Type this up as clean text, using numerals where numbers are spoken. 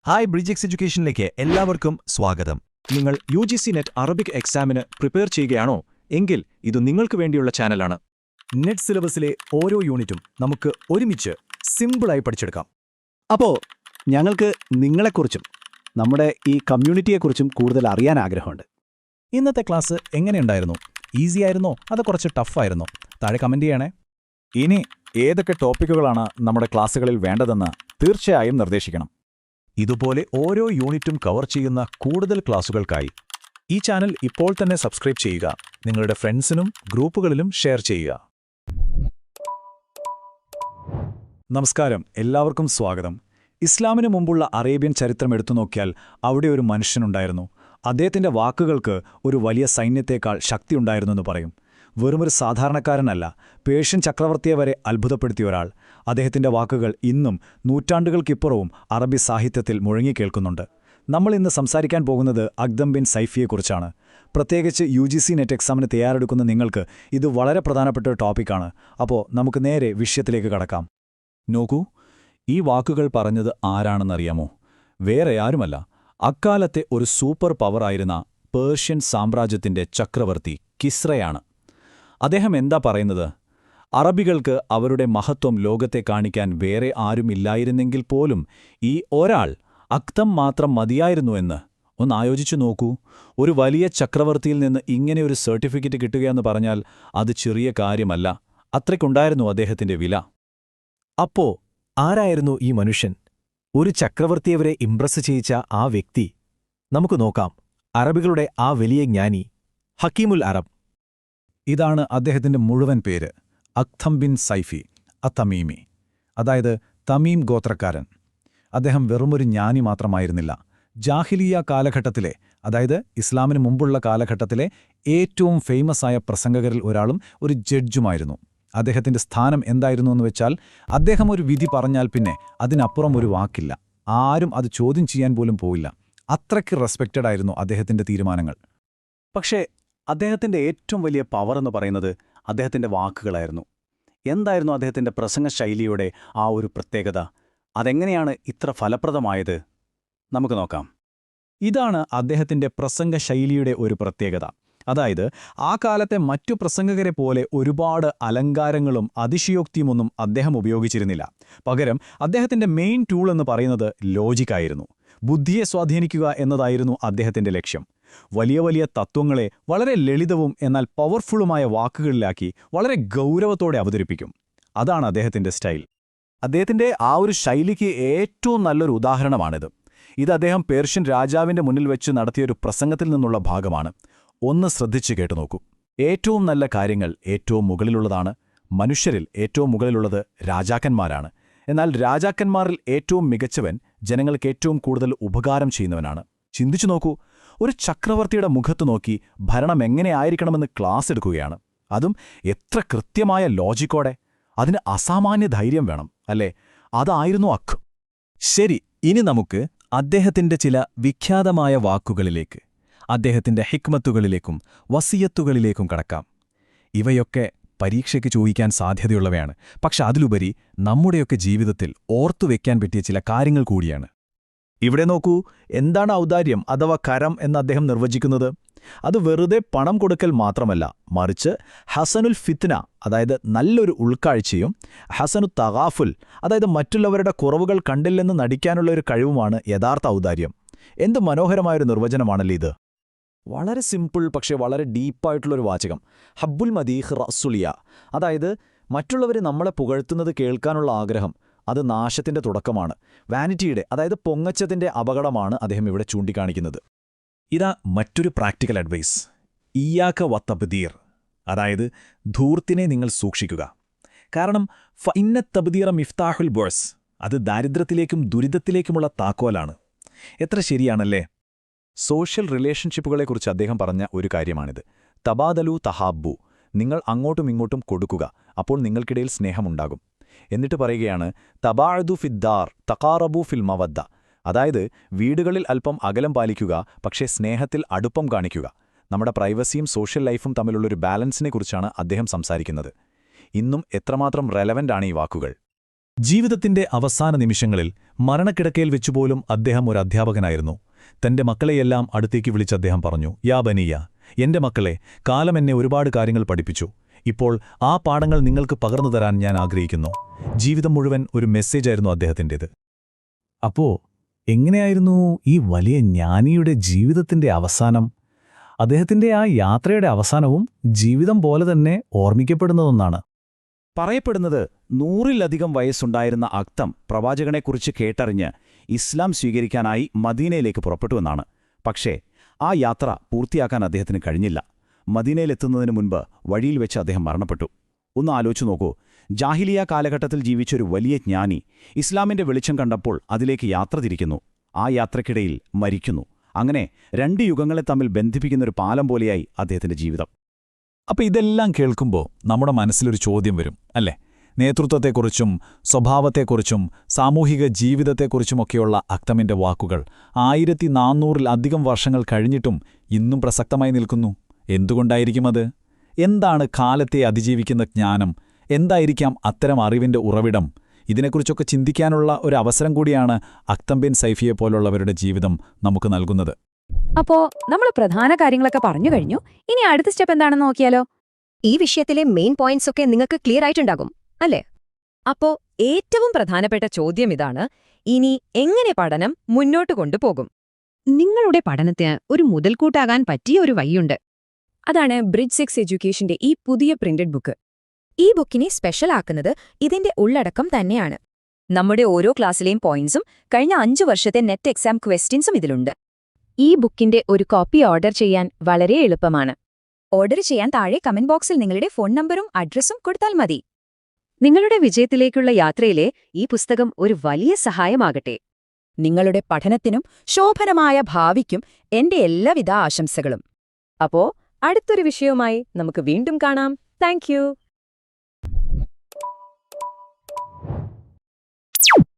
Hi bridge എഡ്യൂക്കേഷനിലേക്ക് എല്ലാവർക്കും സ്വാഗതം. നിങ്ങൾ UGC നെറ്റ് അറബിക് എക്സാമിന് പ്രിപ്പയർ ചെയ്യുകയാണോ എങ്കിൽ ഇത് നിങ്ങൾക്ക് വേണ്ടിയുള്ള ചാനലാണ്. നെറ്റ് സിലബസിലെ ഓരോ യൂണിറ്റും നമുക്ക് ഒരുമിച്ച് സിമ്പിളായി പഠിച്ചെടുക്കാം. അപ്പോൾ ഞങ്ങൾക്ക് നിങ്ങളെക്കുറിച്ചും നമ്മുടെ ഈ കമ്മ്യൂണിറ്റിയെക്കുറിച്ചും കൂടുതൽ അറിയാൻ ആഗ്രഹമുണ്ട്. ഇന്നത്തെ ക്ലാസ് എങ്ങനെയുണ്ടായിരുന്നു? ഈസി ആയിരുന്നോ അതോ കുറച്ച് ടഫായിരുന്നോ? താഴെ കമന്റ് ചെയ്യണേ. ഇനി ഏതൊക്കെ ടോപ്പിക്കുകളാണ് നമ്മുടെ ക്ലാസ്സുകളിൽ വേണ്ടതെന്ന് തീർച്ചയായും നിർദ്ദേശിക്കണം. ഇതുപോലെ ഓരോ യൂണിറ്റും കവർ ചെയ്യുന്ന കൂടുതൽ ക്ലാസുകൾക്കായി ഈ ചാനൽ ഇപ്പോൾ തന്നെ സബ്സ്ക്രൈബ് ചെയ്യുക. നിങ്ങളുടെ ഫ്രണ്ട്സിനും ഗ്രൂപ്പുകളിലും ഷെയർ ചെയ്യുക. നമസ്കാരം, എല്ലാവർക്കും സ്വാഗതം. ഇസ്ലാമിന് മുമ്പുള്ള അറേബ്യൻ ചരിത്രം എടുത്തു നോക്കിയാൽ അവിടെ ഒരു മനുഷ്യനുണ്ടായിരുന്നു. അദ്ദേഹത്തിന്റെ വാക്കുകൾക്ക് ഒരു വലിയ സൈന്യത്തേക്കാൾ ശക്തിയുണ്ടായിരുന്നെന്ന് പറയും. വെറുമൊരു സാധാരണക്കാരനല്ല, പേർഷ്യൻ ചക്രവർത്തിയെ വരെ അത്ഭുതപ്പെടുത്തിയ ഒരാൾ. അദ്ദേഹത്തിന്റെ വാക്കുകൾ ഇന്നും നൂറ്റാണ്ടുകൾക്കിപ്പുറവും അറബി സാഹിത്യത്തിൽ മുഴങ്ങിക്കേൾക്കുന്നുണ്ട്. നമ്മൾ ഇന്ന് സംസാരിക്കാൻ പോകുന്നത് അഖ്തം ബിൻ സൈഫിയെക്കുറിച്ചാണ്. പ്രത്യേകിച്ച് UGC നെറ്റ് എക്സാമിന് തയ്യാറെടുക്കുന്ന നിങ്ങൾക്ക് ഇത് വളരെ പ്രധാനപ്പെട്ട ഒരു ടോപ്പിക്കാണ്. അപ്പോൾ നമുക്ക് നേരെ വിഷയത്തിലേക്ക് കടക്കാം. നോക്കൂ, ഈ വാക്കുകൾ പറഞ്ഞത് ആരാണെന്നറിയാമോ? വേറെ ആരുമല്ല, അക്കാലത്തെ ഒരു സൂപ്പർ പവറായിരുന്ന പേർഷ്യൻ സാമ്രാജ്യത്തിന്റെ ചക്രവർത്തി കിസ്രയാണ്. അദ്ദേഹം എന്താ പറയുന്നത്? അറബികൾക്ക് അവരുടെ മഹത്വം ലോകത്തെ കാണിക്കാൻ വേറെ ആരുമില്ലായിരുന്നെങ്കിൽ പോലും ഈ ഒരാൾ അഖ്തം മാത്രം മതിയായിരുന്നു എന്ന്. ഒന്ന് ആലോചിച്ചു നോക്കൂ. ഒരു വലിയ ചക്രവർത്തിയിൽ നിന്ന് ഇങ്ങനെയൊരു സർട്ടിഫിക്കറ്റ് കിട്ടുകയെന്ന് പറഞ്ഞാൽ അത് ചെറിയ കാര്യമല്ല. അത്രയ്ക്കുണ്ടായിരുന്നു അദ്ദേഹത്തിന്റെ വില. അപ്പോ ആരായിരുന്നു ഈ മനുഷ്യൻ? ഒരു ചക്രവർത്തിയെ വരെ ഇംപ്രസ് ചെയ്യിച്ച ആ വ്യക്തി. നമുക്ക് നോക്കാം. അറബികളുടെ ആ വലിയ ജ്ഞാനി ഹക്കീമുൽ അറബ്. ഇതാണ് അദ്ദേഹത്തിന്റെ മുഴുവൻ പേര്: അഖ്തം ബിൻ സൈഫി അത്തമീമി, അതായത് തമീം ഗോത്രക്കാരൻ. അദ്ദേഹം വെറുമൊരു ജ്ഞാനി മാത്രമായിരുന്നില്ല. ജാഹിലിയ കാലഘട്ടത്തിലെ, അതായത് ഇസ്ലാമിന് മുമ്പുള്ള കാലഘട്ടത്തിലെ ഏറ്റവും ഫേമസായ പ്രസംഗകരിൽ ഒരാളും ഒരു ജഡ്ജുമായിരുന്നു. അദ്ദേഹത്തിന്റെ സ്ഥാനം എന്തായിരുന്നുവെന്ന് വെച്ചാൽ, അദ്ദേഹം ഒരു വിധി പറഞ്ഞാൽ പിന്നെ അതിനപ്പുറം ഒരു വാക്കില്ല. ആരും അത് ചോദ്യം ചെയ്യാൻ പോലും പോയില്ല. അത്രയ്ക്ക് റെസ്പെക്റ്റഡ് ആയിരുന്നു അദ്ദേഹത്തിന്റെ തീരുമാനങ്ങൾ. പക്ഷേ അദ്ദേഹത്തിന്റെ ഏറ്റവും വലിയ പവർ എന്ന് പറയുന്നത് അദ്ദേഹത്തിന്റെ വാക്കുകളായിരുന്നു. എന്തായിരുന്നു അദ്ദേഹത്തിന്റെ പ്രസംഗ ശൈലിയുടെ ആ ഒരു പ്രത്യേകത? അതെങ്ങനെയാണ് ഇത്ര ഫലപ്രദമായത്? നമുക്ക് നോക്കാം. ഇതാണ് അദ്ദേഹത്തിന്റെ പ്രസംഗ ശൈലിയുടെ ഒരു പ്രത്യേകത. അതായത് ആ കാലത്തെ മറ്റു പ്രസംഗകരെ പോലെ ഒരുപാട് അലങ്കാരങ്ങളും അതിശയോക്തിയുമൊന്നും അദ്ദേഹം ഉപയോഗിച്ചിരുന്നില്ല. പകരം അദ്ദേഹത്തിന്റെ മെയിൻ ടൂൾ എന്ന് പറയുന്നത് ലോജിക്കായിരുന്നു. ബുദ്ധിയെ സ്വാധീനിക്കുക എന്നതായിരുന്നു അദ്ദേഹത്തിന്റെ ലക്ഷ്യം. വലിയ വലിയ തത്വങ്ങളെ വളരെ ലളിതവും എന്നാൽ പവർഫുള്ളുമായ വാക്കുകളിലാക്കി വളരെ ഗൗരവത്തോടെ അവതരിപ്പിക്കും. അതാണ് അദ്ദേഹത്തിന്റെ സ്റ്റൈൽ. അദ്ദേഹത്തിന്റെ ആ ഒരു ശൈലിക്ക് ഏറ്റവും നല്ലൊരു ഉദാഹരണമാണിത്. ഇത് അദ്ദേഹം പേർഷ്യൻ രാജാവിന്റെ മുന്നിൽ വെച്ച് നടത്തിയൊരു പ്രസംഗത്തിൽ നിന്നുള്ള ഭാഗമാണ്. ഒന്ന് ശ്രദ്ധിച്ചു കേട്ടു നോക്കൂ. ഏറ്റവും നല്ല കാര്യങ്ങൾ ഏറ്റവും മുകളിലുള്ളതാണ്. മനുഷ്യരിൽ ഏറ്റവും മുകളിലുള്ളത് രാജാക്കന്മാരാണ്. എന്നാൽ രാജാക്കന്മാരിൽ ഏറ്റവും മികച്ചവൻ ജനങ്ങൾക്ക് ഏറ്റവും കൂടുതൽ ഉപകാരം ചെയ്യുന്നവനാണ്. ചിന്തിച്ചു നോക്കൂ. ഒരു ചക്രവർത്തിയുടെ മുഖത്ത് നോക്കി ഭരണം എങ്ങനെയായിരിക്കണമെന്ന് ക്ലാസ് എടുക്കുകയാണ്. അതും എത്ര കൃത്യമായ ലോജിക്കോടെ. അതിന് അസാമാന്യ ധൈര്യം വേണം, അല്ലേ? അതായിരുന്നു അഖ്. ശരി, ഇനി നമുക്ക് അദ്ദേഹത്തിന്റെ ചില വിഖ്യാതമായ വാക്കുകളിലേക്ക്, അദ്ദേഹത്തിന്റെ ഹിക്മത്തുകളിലേക്കും വസിയത്തുകളിലേക്കും കടക്കാം. ഇവയൊക്കെ പരീക്ഷയ്ക്ക് ചോദിക്കാൻ സാധ്യതയുള്ളവയാണ്. പക്ഷെ അതിലുപരി നമ്മുടെയൊക്കെ ജീവിതത്തിൽ ഓർത്തുവെക്കാൻ പറ്റിയ ചില കാര്യങ്ങൾ കൂടിയാണ്. ഇവിടെ നോക്കൂ, എന്താണ് ഔദാര്യം അഥവാ കരം എന്ന് അദ്ദേഹം നിർവചിക്കുന്നത്? അത് വെറുതെ പണം കൊടുക്കൽ മാത്രമല്ല, മറിച്ച് ഹസനുൽ ഫിത്ന, അതായത് നല്ലൊരു ഉൾക്കാഴ്ചയും, ഹസനു തഗാഫുൽ, അതായത് മറ്റുള്ളവരുടെ കുറവുകൾ കണ്ടില്ലെന്ന് നടിക്കാനുള്ള ഒരു കഴിവുമാണ് യഥാർത്ഥ ഔദാര്യം. എന്ത് മനോഹരമായൊരു നിർവചനമാണല്ലേ ഇത്! വളരെ സിമ്പിൾ, പക്ഷേ വളരെ ഡീപ്പായിട്ടുള്ളൊരു വാചകം. ഹബ്ബുൽ മദീഹ് റസുലിയ, അതായത് മറ്റുള്ളവർ നമ്മളെ പുകഴ്ത്തുന്നത് കേൾക്കാനുള്ള ആഗ്രഹം. അത് നാശത്തിന്റെ തുടക്കമാണ്. വാനിറ്റിയുടെ, അതായത് പൊങ്ങച്ചത്തിന്റെ അപകടമാണ് അദ്ദേഹം ഇവിടെ ചൂണ്ടിക്കാണിക്കുന്നത്. ഇതാ മറ്റൊരു പ്രാക്ടിക്കൽ അഡ്വൈസ്. ഇയ്യാക വത്തബ്ദീർ, അതായത് ധൂർത്തിനെ നിങ്ങൾ സൂക്ഷിക്കുക. കാരണം ഫഇന്ന തബ്ദീറ മിഫ്താഹുൽ ബുഅസ്, അത് ദാരിദ്ര്യത്തിലേക്കും ദുരിതത്തിലേക്കുമുള്ള താക്കോലാണ്. എത്ര ശരിയാണല്ലേ? സോഷ്യൽ റിലേഷൻഷിപ്പുകളെക്കുറിച്ച് അദ്ദേഹം പറഞ്ഞ ഒരു കാര്യമാണിത്. തബാദലു തഹാബ്ബു, നിങ്ങൾ അങ്ങോട്ടും ഇങ്ങോട്ടും കൊടുക്കുക, അപ്പോൾ നിങ്ങൾക്കിടയിൽ സ്നേഹമുണ്ടാകും. എന്നിട്ട് പറയുകയാണ്, തബാഅദു ഫിദ്ദാർ തഖാറബു ഫിൽ മവദ്ദ, അതായത് വീടുകളിൽ അല്പം അകലം പാലിക്കുക, പക്ഷേ സ്നേഹത്തിൽ അടുപ്പം കാണിക്കുക. നമ്മുടെ പ്രൈവസിയും സോഷ്യൽ ലൈഫും തമ്മിലുള്ളൊരു ബാലൻസിനെക്കുറിച്ചാണ് അദ്ദേഹം സംസാരിക്കുന്നത്. ഇന്നും എത്രമാത്രം റെലവൻ്റ് ആണ് ഈ വാക്കുകൾ! ജീവിതത്തിന്റെ അവസാന നിമിഷങ്ങളിൽ മരണക്കിടക്കയിൽ വെച്ചുപോലും അദ്ദേഹം ഒരു അധ്യാപകനായിരുന്നു. തന്റെ മക്കളെയെല്ലാം അടുത്തേക്ക് വിളിച്ച് അദ്ദേഹം പറഞ്ഞു, യാ ബനിയ, എന്റെ മക്കളെ, കാലം എന്നെ ഒരുപാട് കാര്യങ്ങൾ പഠിപ്പിച്ചു. ഇപ്പോൾ ആ പാഠങ്ങൾ നിങ്ങൾക്ക് പകർന്നു തരാൻ ഞാൻ ആഗ്രഹിക്കുന്നു. ജീവിതം മുഴുവൻ ഒരു മെസ്സേജായിരുന്നു അദ്ദേഹത്തിൻ്റേത്. അപ്പോ എങ്ങനെയായിരുന്നു ഈ വലിയ ജ്ഞാനിയുടെ ജീവിതത്തിന്റെ അവസാനം? അദ്ദേഹത്തിന്റെ ആ യാത്രയുടെ അവസാനവും ജീവിതം പോലെ തന്നെ ഓർമ്മിക്കപ്പെടുന്നതൊന്നാണ്. പറയപ്പെടുന്നത് 100-ലധികം വയസ്സുണ്ടായിരുന്ന അക്തം പ്രവാചകനെക്കുറിച്ച് കേട്ടറിഞ്ഞ് ഇസ്ലാം സ്വീകരിക്കാനായി മദീനയിലേക്ക് പുറപ്പെട്ടുവെന്നാണ്. പക്ഷേ ആ യാത്ര പൂർത്തിയാക്കാൻ അദ്ദേഹത്തിന് കഴിഞ്ഞില്ല. മദീനയിലെത്തുന്നതിന് മുൻപ് വഴിയിൽ വെച്ച് അദ്ദേഹം മരണപ്പെട്ടു. ഒന്ന് ആലോചിച്ചു നോക്കൂ, ജാഹിലിയ കാലഘട്ടത്തിൽ ജീവിച്ചൊരു വലിയ ജ്ഞാനി ഇസ്ലാമിന്റെ വെളിച്ചം കണ്ടപ്പോൾ അതിലേക്ക് യാത്ര തിരിക്കുന്നു. ആ യാത്രക്കിടയിൽ മരിക്കുന്നു. അങ്ങനെ 2 യുഗങ്ങളെ തമ്മിൽ ബന്ധിപ്പിക്കുന്നൊരു പാലം പോലെയായി അദ്ദേഹത്തിന്റെ ജീവിതം. അപ്പൊ ഇതെല്ലാം കേൾക്കുമ്പോൾ നമ്മുടെ മനസ്സിലൊരു ചോദ്യം വരും, അല്ലേ? നേതൃത്വത്തെക്കുറിച്ചും സ്വഭാവത്തെക്കുറിച്ചും സാമൂഹിക ജീവിതത്തെക്കുറിച്ചുമൊക്കെയുള്ള അക്തമിന്റെ വാക്കുകൾ 1400-ലധികം വർഷങ്ങൾ കഴിഞ്ഞിട്ടും ഇന്നും പ്രസക്തമായി നിൽക്കുന്നു. എന്തുകൊണ്ടായിരിക്കും അത്? എന്താണ് കാലത്തെ അതിജീവിക്കുന്ന ജ്ഞാനം? എന്തായിരിക്കാം അത്തരം അറിവിന്റെ ഉറവിടം? ഇതിനെക്കുറിച്ചൊക്കെ ചിന്തിക്കാനുള്ള ഒരു അവസരം കൂടിയാണ് അക്തം ബിൻ സൈഫിയെപ്പോലുള്ളവരുടെ ജീവിതം നമുക്ക് നൽകുന്നത്. അപ്പോ നമ്മൾ പ്രധാന കാര്യങ്ങളൊക്കെ പറഞ്ഞു കഴിഞ്ഞു. ഇനി അടുത്ത സ്റ്റെപ്പ് എന്താണെന്ന് നോക്കിയാലോ? ഈ വിഷയത്തിലെ മെയിൻ പോയിന്റ്സ് ഒക്കെ നിങ്ങൾക്ക് ക്ലിയർ ആയിട്ടുണ്ടാകും, അല്ലേ? അപ്പോ ഏറ്റവും പ്രധാനപ്പെട്ട ചോദ്യം ഇതാണ്: ഇനി എങ്ങനെ പഠനം മുന്നോട്ട് കൊണ്ടുപോകും? നിങ്ങളുടെ പഠനത്തിന് ഒരു മുതൽക്കൂട്ടാകാൻ പറ്റിയ ഒരു വഴിയുണ്ട്. അതാണ് ബ്രിഡ്ജ് 6 എഡ്യൂക്കേഷന്റെ ഈ പുതിയ പ്രിന്റഡ് ബുക്ക്. ഈ ബുക്കിനെ സ്പെഷ്യൽ ആക്കുന്നത് ഇതിന്റെ ഉള്ളടക്കം തന്നെയാണ്. നമ്മുടെ ഓരോ ക്ലാസ്സിലെയും പോയിന്റ്സും കഴിഞ്ഞ 5 വർഷത്തെ നെറ്റ് എക്സാം ക്വസ്റ്റ്യൻസും ഇതിലുണ്ട്. ഈ ബുക്കിന്റെ ഒരു കോപ്പി ഓർഡർ ചെയ്യാൻ വളരെ എളുപ്പമാണ്. ഓർഡർ ചെയ്യാൻ താഴെ കമന്റ് ബോക്സിൽ നിങ്ങളുടെ ഫോൺ നമ്പറും അഡ്രസ്സും കൊടുത്താൽ മതി. നിങ്ങളുടെ വിജയത്തിലേക്കുള്ള യാത്രയിലെ ഈ പുസ്തകം ഒരു വലിയ സഹായമാകട്ടെ. നിങ്ങളുടെ പഠനത്തിനും ശോഭനമായ ഭാവിക്കും എന്റെ എല്ലാവിധ ആശംസകളും. അപ്പോ അടുത്തൊരു വിഷയവുമായി നമുക്ക് വീണ്ടും കാണാം. Thank you.